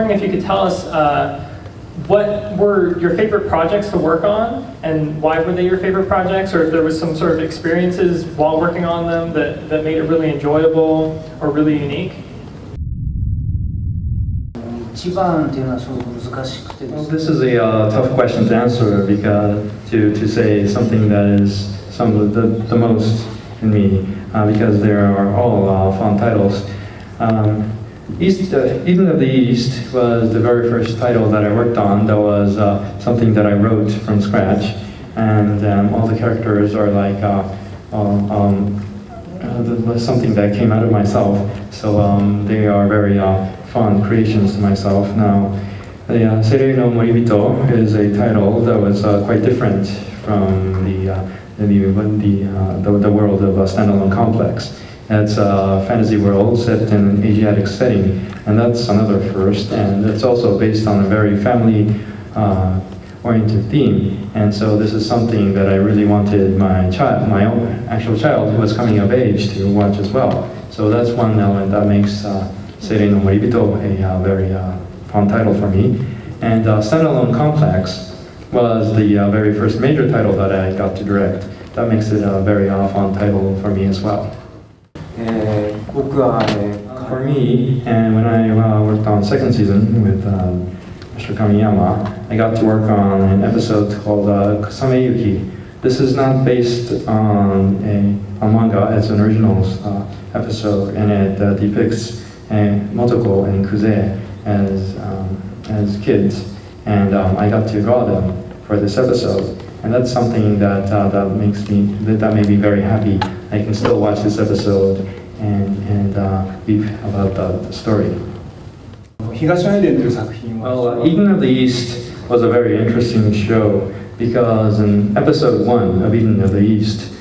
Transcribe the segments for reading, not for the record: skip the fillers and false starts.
wondering if you could tell us what were your favorite projects to work on, and why were they your favorite projects, or if there was some sort of experiences while working on them that made it really enjoyable or really unique? Well, this is a tough question to answer, because to say something that is some of the most in me, because there are all fun titles. Eden of the East was the very first title that I worked on. That was something that I wrote from scratch, and all the characters are like something that came out of myself. So they are very fun creations to myself. Now, Serei no Moribito is a title that was quite different from the world of a standalone complex. It's a fantasy world set in an Asiatic setting, and that's another first, and it's also based on a very family-oriented theme. And so this is something that I really wanted my own actual child who was coming of age to watch as well. So that's one element that makes Serei no Moribito a very fun title for me. And Standalone Complex was the very first major title that I got to direct. That makes it a very fun title for me as well. For me, and when I worked on second season with Mr. Kamiyama, I got to work on an episode called Kusameyuki. This is not based on a manga, it's an original episode, and it depicts Motoko and Kuze as kids, and I got to draw them for this episode, and that's something that that made me very happy. I can still watch this episode and weep about the story. Well, Eden of the East was a very interesting show, because in episode 1 of Eden of the East,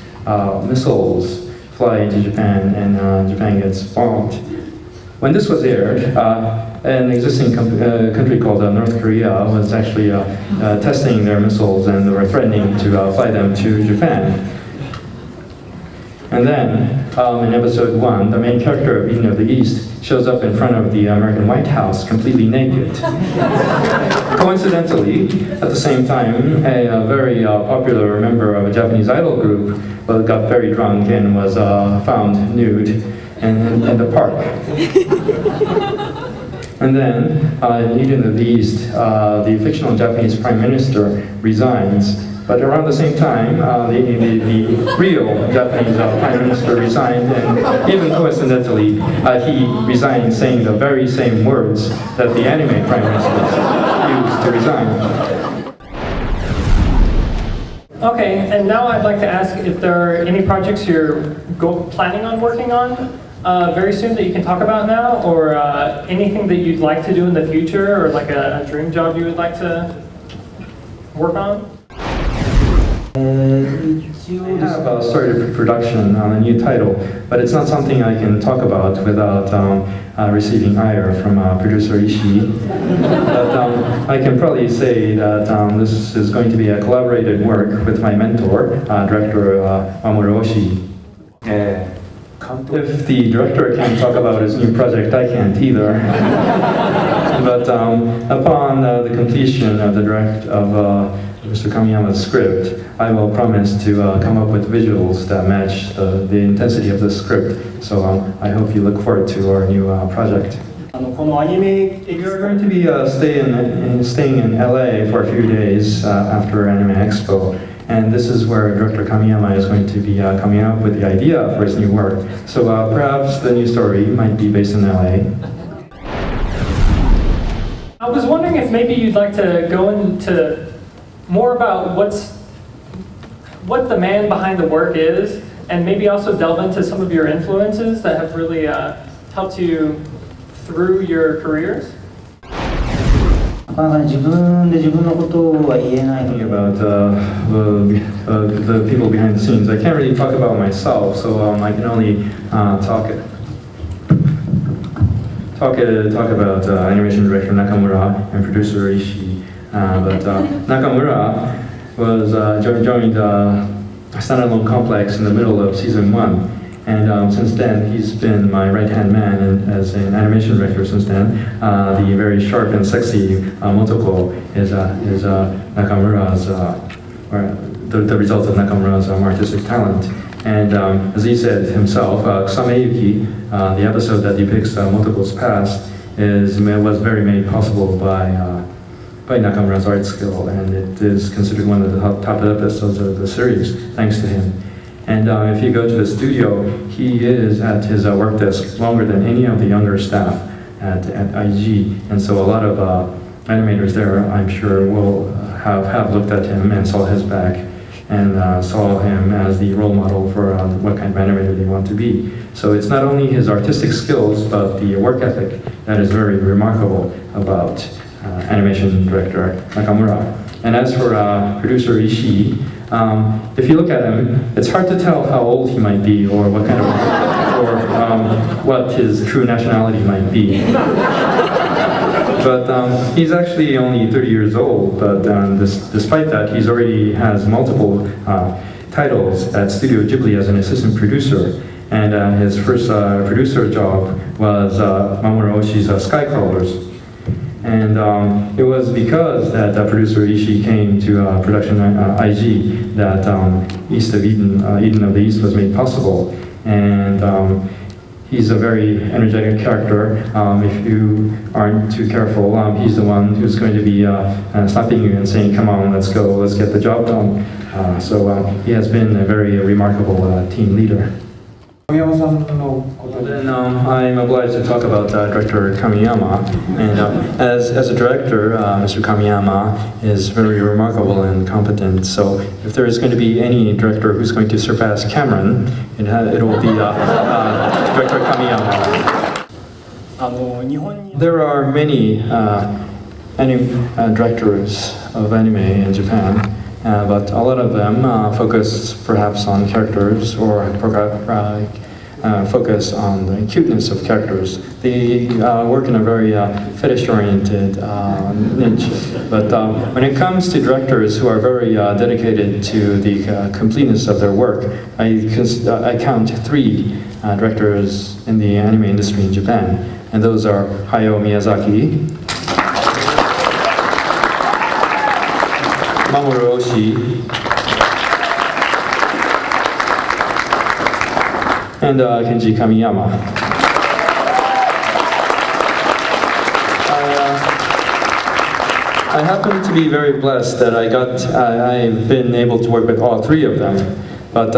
missiles fly into Japan, and Japan gets bombed. When this was aired, an existing country called North Korea was actually testing their missiles, and they were threatening to fly them to Japan. And then, in episode 1, the main character of Eden of the East shows up in front of the American White House completely naked. Coincidentally, at the same time, a very popular member of a Japanese idol group got very drunk and was found nude in the park. And then, in Eden of the East, the fictional Japanese Prime Minister resigns. But around the same time, the real Japanese Prime Minister resigned, and even coincidentally, he resigned saying the very same words that the anime Prime Ministers used to resign. Okay, and now I'd like to ask if there are any projects you're planning on working on very soon that you can talk about now, or anything that you'd like to do in the future, or like a dream job you would like to work on? I have started production on a new title, but it's not something I can talk about without receiving ire from producer Ishii. But I can probably say that this is going to be a collaborated work with my mentor, director Mamoru Oshii. If the director can't talk about his new project, I can't either. But upon the completion of Mr. Kamiyama's script, I will promise to come up with visuals that match the intensity of the script. So I hope you look forward to our new project. We are going to be staying in LA for a few days after Anime Expo. And this is where Director Kamiyama is going to be coming up with the idea for his new work. So perhaps the new story might be based in LA. I was wondering if maybe you'd like to go into more about what the man behind the work is, and maybe also delve into some of your influences that have really helped you through your careers? Thinking about the people behind the scenes, I can't really talk about myself, so I can only talk about animation director Nakamura and producer Ishii. But Nakamura was joined Standalone Complex in the middle of season 1, And since then, he's been my right-hand man as an animation director since then. The very sharp and sexy Motoko is Nakamura's, or the result of Nakamura's artistic talent. And as he said himself, Kusameyuki, the episode that depicts Motoko's past, was very made possible by Nakamura's art skill, and it is considered one of the top episodes of the series, thanks to him. And if you go to the studio, he is at his work desk longer than any of the younger staff at IG, and so a lot of animators there, I'm sure, will have looked at him and saw his back, and saw him as the role model for what kind of animator they want to be. So it's not only his artistic skills, but the work ethic that is very remarkable about animation director Nakamura. And as for producer Ishii, if you look at him, it's hard to tell how old he might be or what kind of, or what his true nationality might be. But he's actually only 30 years old, but despite that, he's already has multiple titles at Studio Ghibli as an assistant producer. And his first producer job was Mamoru Oshii's Skycrawlers. And it was because that producer Ishii came to production IG that East of Eden, Eden of the East was made possible. And he's a very energetic character. If you aren't too careful, he's the one who's going to be slapping you and saying, "Come on, let's go, let's get the job done." So he has been a very remarkable team leader. Then I'm obliged to talk about director Kamiyama. And as a director, Mr. Kamiyama is very remarkable and competent. So if there is going to be any director who's going to surpass Cameron, it will be director Kamiyama. There are many directors of anime in Japan, but a lot of them focus perhaps on characters or focus on the cuteness of characters. They work in a very fetish-oriented niche. But when it comes to directors who are very dedicated to the completeness of their work, I count 3 directors in the anime industry in Japan, and those are Hayao Miyazaki, Mamoru Oshii, and Kenji Kamiyama. I happen to be very blessed that I've been able to work with all 3 of them. But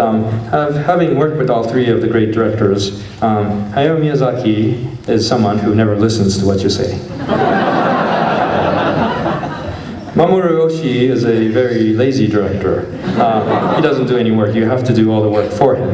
having worked with all 3 of the great directors, Hayao Miyazaki is someone who never listens to what you say. Mamoru Oshii is a very lazy director. He doesn't do any work. You have to do all the work for him.